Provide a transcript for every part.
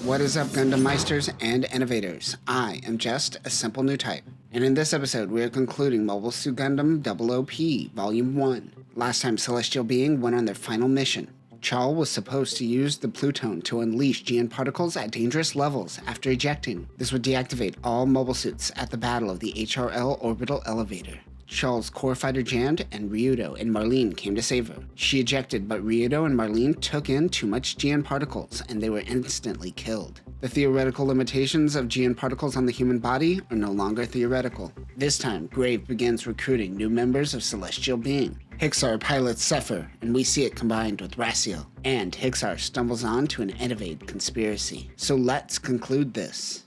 What is up, Gundam Meisters and innovators? I am just a simple Newtype, and in this episode we are concluding Mobile Suit Gundam OOP Volume 1. Last time Celestial Being went on their final mission. Chal was supposed to use the Pluton to unleash GN particles at dangerous levels after ejecting. This would deactivate all mobile suits at the battle of the HRL orbital elevator. Chal's core fighter jammed, and Ryudo and Marlene came to save her. She ejected, but Ryudo and Marlene took in too much GN particles, and they were instantly killed. The theoretical limitations of GN particles on the human body are no longer theoretical. This time, Grave begins recruiting new members of Celestial Being. Hixar pilots suffer, and we see it combined with Raciel. And Hixar stumbles on to an innovative conspiracy. So let's conclude this.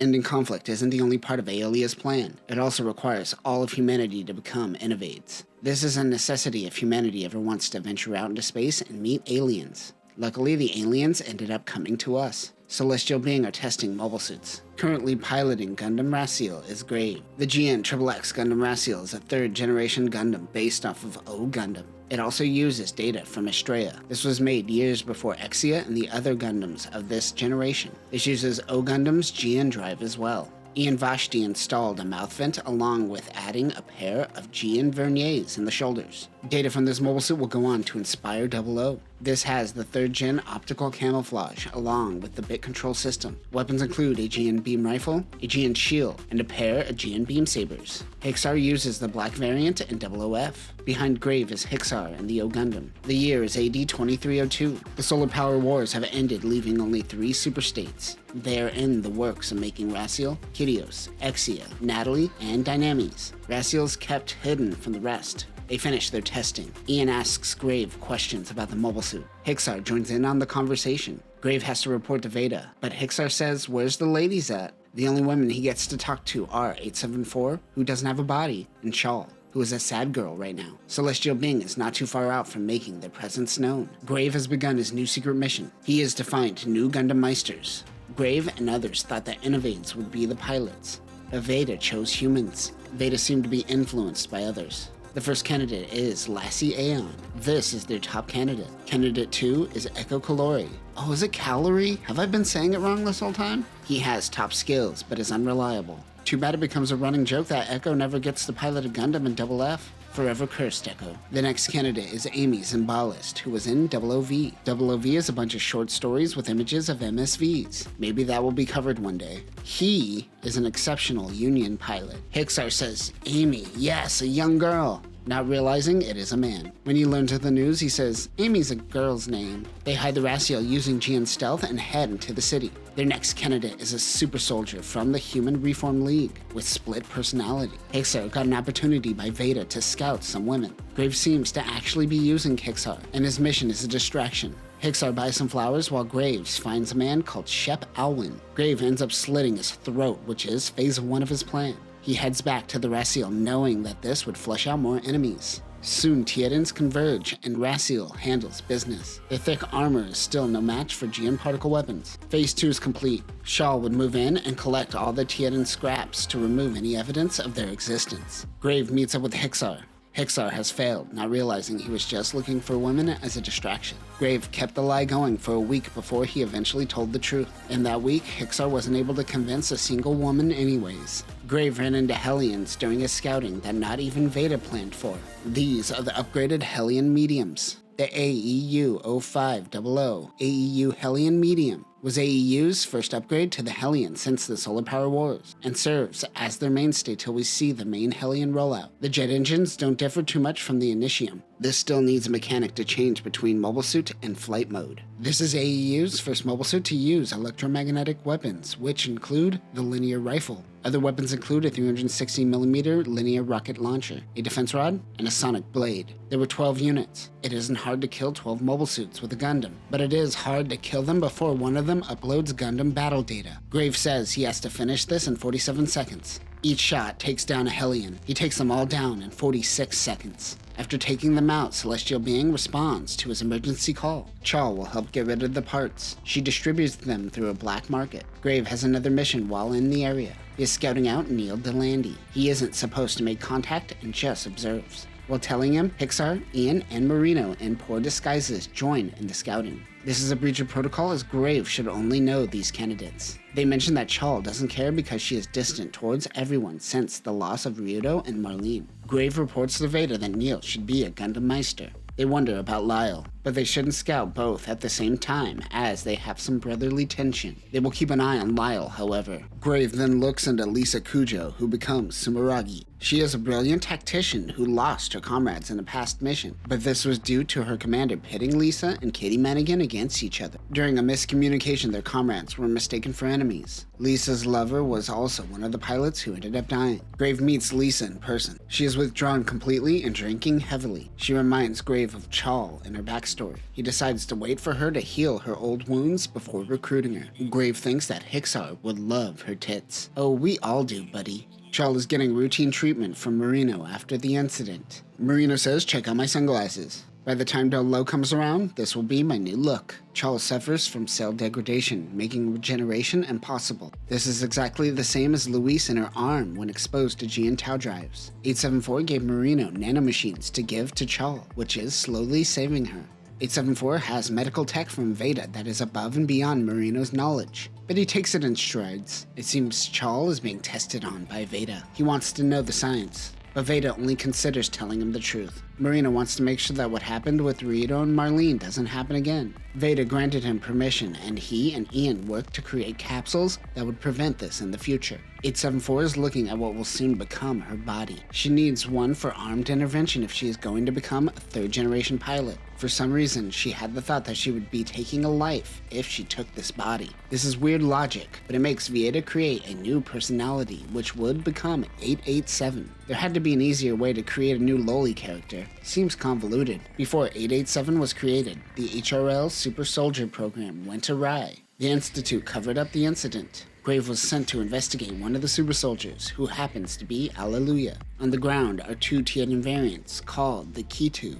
Ending conflict isn't the only part of Aeolia's plan. It also requires all of humanity to become innovates. This is a necessity if humanity ever wants to venture out into space and meet aliens. Luckily, the aliens ended up coming to us. Celestial Being are testing mobile suits. Currently piloting Gundam Raciel is Grave. The GN XXX Gundam Raciel is a third-generation Gundam based off of O-Gundam. It also uses data from Estrella. This was made years before Exia and the other Gundams of this generation. This uses O-Gundam's GN drive as well. Ian Vashti installed a mouth vent along with adding a pair of GN verniers in the shoulders. Data from this mobile suit will go on to inspire 00. This has the 3rd gen optical camouflage along with the bit control system. Weapons include a GN beam rifle, a GN shield, and a pair of GN beam sabers. Hixar uses the black variant in OOF. Behind Grave is Hixar and the O-Gundam. The year is AD 2302. The solar power wars have ended, leaving only 3 superstates. They are in the works of making Raciel, Kidios, Exia, Natalie, and Dynamis. Raciel's kept hidden from the rest. They finish their testing. Ian asks Grave questions about the mobile suit. Hixar joins in on the conversation. Grave has to report to Veda, but Hixar says, "Where's the ladies at?" The only women he gets to talk to are 874, who doesn't have a body, and Chal, who is a sad girl right now. Celestial Being is not too far out from making their presence known. Grave has begun his new secret mission. He is to find new Gundam Meisters. Grave and others thought that innovators would be the pilots, but Veda chose humans. Veda seemed to be influenced by others. The first candidate is Lassie Aeon. This is their top candidate. Candidate 2 is Echo Calori. Oh, is it Calorie? Have I been saying it wrong this whole time? He has top skills, but is unreliable. Too bad it becomes a running joke that Echo never gets to pilot a Gundam in FF. Forever cursed, Echo. The next candidate is Amy Zimbalist, who was in OOV. OOV is a bunch of short stories with images of MSVs. Maybe that will be covered one day. He is an exceptional Union pilot. Hixar says, "Amy, yes, a young girl," not realizing it is a man. When he learns of the news, he says, "Amy's a girl's name." They hide the Raciel using GN stealth and head into the city. Their next candidate is a super soldier from the Human Reform League with split personality. Hixar got an opportunity by Veda to scout some women. Grave seems to actually be using Hixar, and his mission is a distraction. Hixar buys some flowers while Graves finds a man called Shep Alwyn. Grave ends up slitting his throat, which is phase 1 of his plan. He heads back to the Raciel knowing that this would flush out more enemies. Soon Tiedans converge and Raciel handles business. The thick armor is still no match for GN particle weapons. Phase 2 is complete. Chal would move in and collect all the Tiedan scraps to remove any evidence of their existence. Grave meets up with Hixar. Hixar has failed, not realizing he was just looking for women as a distraction. Grave kept the lie going for a week before he eventually told the truth. In that week, Hixar wasn't able to convince a single woman anyways. Grave ran into Hellions during his scouting that not even Veda planned for. These are the upgraded Hellion mediums. The AEU 0500 AEU Hellion medium was AEU's first upgrade to the Hellion since the Solar Power Wars, and serves as their mainstay till we see the main Hellion rollout. The jet engines don't differ too much from the Initium. This still needs a mechanic to change between mobile suit and flight mode. This is AEU's first mobile suit to use electromagnetic weapons, which include the linear rifle. Other weapons include a 360mm linear rocket launcher, a defense rod, and a sonic blade. There were 12 units. It isn't hard to kill 12 mobile suits with a Gundam, but it is hard to kill them before one of them uploads Gundam battle data. Grave says he has to finish this in 47 seconds. Each shot takes down a Hellion. He takes them all down in 46 seconds. After taking them out, Celestial Being responds to his emergency call. Chal will help get rid of the parts. She distributes them through a black market. Grave has another mission while in the area. He is scouting out Neil DeLandy. He isn't supposed to make contact and just observes. While telling him, Hixar, Ian, and Marino in poor disguises join in the scouting. This is a breach of protocol, as Grave should only know these candidates. They mention that Chal doesn't care because she is distant towards everyone since the loss of Ryudo and Marlene. Grave reports to Veda that Neil should be a Gundam Meister. They wonder about Lyle, but they shouldn't scout both at the same time as they have some brotherly tension. They will keep an eye on Lyle, however. Grave then looks into Lisa Kujo, who becomes Sumeragi. She is a brilliant tactician who lost her comrades in a past mission, but this was due to her commander pitting Lisa and Katie Manigan against each other. During a miscommunication, their comrades were mistaken for enemies. Lisa's lover was also one of the pilots who ended up dying. Grave meets Lisa in person. She is withdrawn completely and drinking heavily. She reminds Grave of Chal in her backstory. He decides to wait for her to heal her old wounds before recruiting her. Grave thinks that Hixar would love her tits. Oh, we all do, buddy. Chal is getting routine treatment from Marino after the incident. Marino says, check out my sunglasses. By the time Del Lo comes around, this will be my new look. Chal suffers from cell degradation, making regeneration impossible. This is exactly the same as Luis in her arm when exposed to G and Tau drives. 874 gave Marino nanomachines to give to Chal, which is slowly saving her. 874 has medical tech from Veda that is above and beyond Marino's knowledge, but he takes it in strides. It seems Chal is being tested on by Veda. He wants to know the science, but Veda only considers telling him the truth. Marino wants to make sure that what happened with Rito and Marlene doesn't happen again. Veda granted him permission, and he and Ian worked to create capsules that would prevent this in the future. 874 is looking at what will soon become her body. She needs one for armed intervention if she is going to become a third-generation pilot. For some reason, she had the thought that she would be taking a life if she took this body. This is weird logic, but it makes Veda create a new personality, which would become 887. There had to be an easier way to create a new Loli character. Seems convoluted. Before 887 was created, the HRL Super Soldier program went awry. The Institute covered up the incident. Grave was sent to investigate one of the super soldiers, who happens to be Alleluia. On the ground are two Titan variants called the Keto,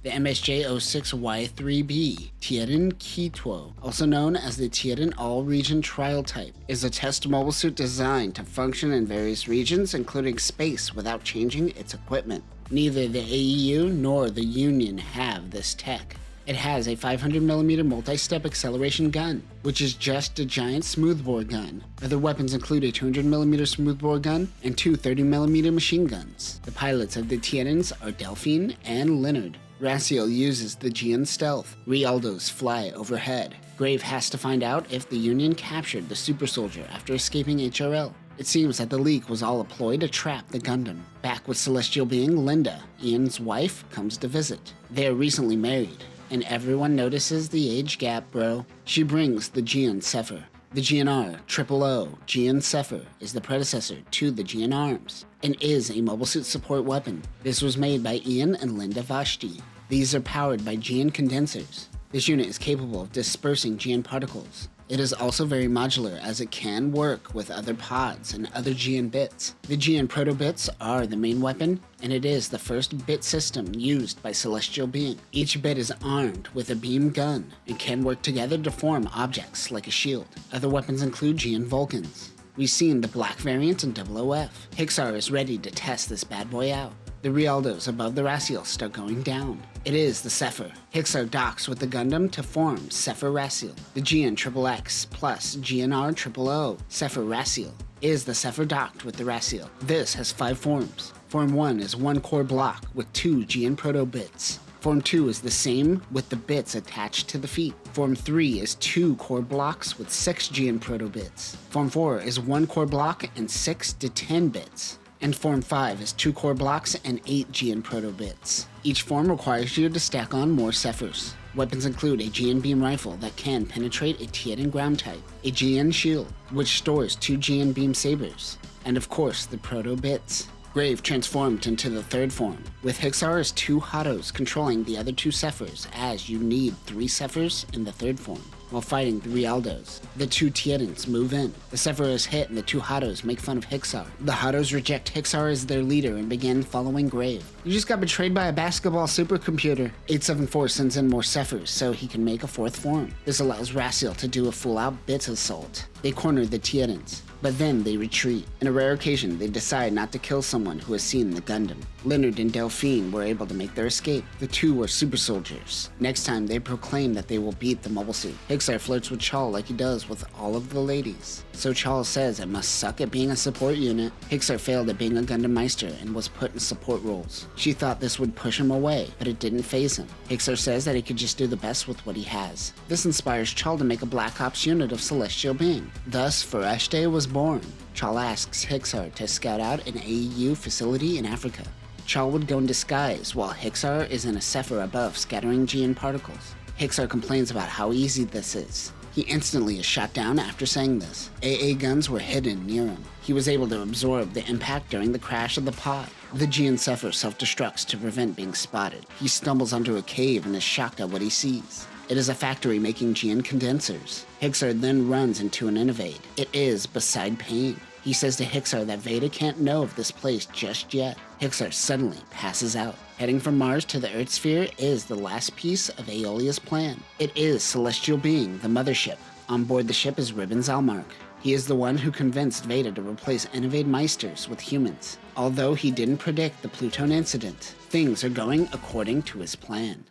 the MSJ06Y3B, Titan Keto, also known as the Titan All-Region Trial Type, is a test mobile suit designed to function in various regions, including space, without changing its equipment. Neither the AEU nor the Union have this tech. It has a 500mm multi-step acceleration gun, which is just a giant smoothbore gun. Other weapons include a 200mm smoothbore gun and two 30mm machine guns. The pilots of the Titans are Delphine and Leonard. Raciel uses the Gian stealth. Rialdos fly overhead. Grave has to find out if the Union captured the super soldier after escaping HRL. It seems that the leak was all a ploy to trap the Gundam. Back with celestial being Linda, Ian's wife, comes to visit. They are recently married, and everyone notices the age gap, bro. She brings the Gian Zephyr. The GNR 000 Gian Zephyr is the predecessor to the Gian Arms and is a mobile suit support weapon. This was made by Ian and Linda Vashti. These are powered by Gian condensers. This unit is capable of dispersing Gian particles. It is also very modular, as it can work with other pods and other Gian bits. The Gian proto-bits are the main weapon, and it is the first bit system used by Celestial Being. Each bit is armed with a beam gun and can work together to form objects like a shield. Other weapons include Gian Vulcans. We've seen the black variant in OOF. Hixar is ready to test this bad boy out. The Rialdos above the Raciel start going down. It is the Zephyr. Hixar docks with the Gundam to form Zephyr Raciel. The Gian XXX plus GNR 000 Zephyr Raciel is the Zephyr docked with the Raciel. This has 5 forms. Form 1 is 1 core block with 2 Gian proto bits. Form 2 is the same with the bits attached to the feet. Form 3 is 2 core blocks with 6 Gian proto bits. Form 4 is 1 core block and 6 to 10 bits. And Form 5 is 2 core blocks and 8 Gian proto-bits. Each form requires you to stack on more Zephyrs. Weapons include a Gian beam rifle that can penetrate a Titan ground type, a Gian shield, which stores 2 Gian beam sabers, and of course the proto-bits. Grave transformed into the third form, with Hixar as 2 Hatos controlling the other 2 Zephyrs, as you need 3 Zephyrs in the third form. While fighting the Rialdos, the 2 Titans move in. The Zephyr is hit and the 2 Hatos make fun of Hixar. The Hatos reject Hixar as their leader and begin following Grave. You just got betrayed by a basketball supercomputer. 874 sends in more Zephyrs so he can make a 4th form. This allows Raciel to do a full-out bits assault. They corner the Titans, but then they retreat. In a rare occasion, they decide not to kill someone who has seen the Gundam. Leonard and Delphine were able to make their escape. The two were super soldiers. Next time, they proclaim that they will beat the mobile suit. Hixar flirts with Chal like he does with all of the ladies. So Chal says it must suck at being a support unit. Hixar failed at being a Gundam Meister and was put in support roles. She thought this would push him away, but it didn't faze him. Hixar says that he could just do the best with what he has. This inspires Chal to make a Black Ops unit of celestial being. Thus, Foreshte was born. Chal asks Hixar to scout out an AEU facility in Africa. Chal would go in disguise, while Hixar is in a Zephyr above scattering GN particles. Hixar complains about how easy this is. He instantly is shot down after saying this. AA guns were hidden near him. He was able to absorb the impact during the crash of the pod. The GN Zephyr self-destructs to prevent being spotted. He stumbles onto a cave and is shocked at what he sees. It is a factory making GN condensers. Hixar then runs into an innovate. It is beside Pain. He says to Hixar that Veda can't know of this place just yet. Hixar suddenly passes out. Heading from Mars to the Earth sphere is the last piece of Aeolia's plan. It is Celestial Being, the mothership. On board the ship is Ribbons Almark. He is the one who convinced Veda to replace Innovate Meisters with humans. Although he didn't predict the Pluton incident, things are going according to his plan.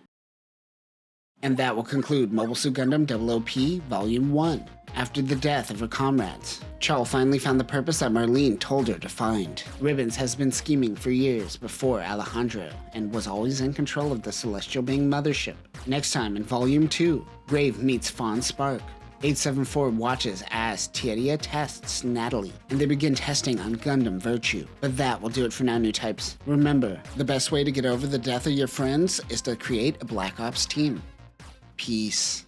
And that will conclude Mobile Suit Gundam 00P Volume 1. After the death of her comrades, Chal finally found the purpose that Marlene told her to find. Ribbons has been scheming for years before Alejandro, and was always in control of the Celestial Being mothership. Next time in Volume 2, Grave meets Fawn Spark. 874 watches as Tieria tests Natalie, and they begin testing on Gundam Virtue. But that will do it for now, Newtypes. Remember, the best way to get over the death of your friends is to create a Black Ops team. Peace.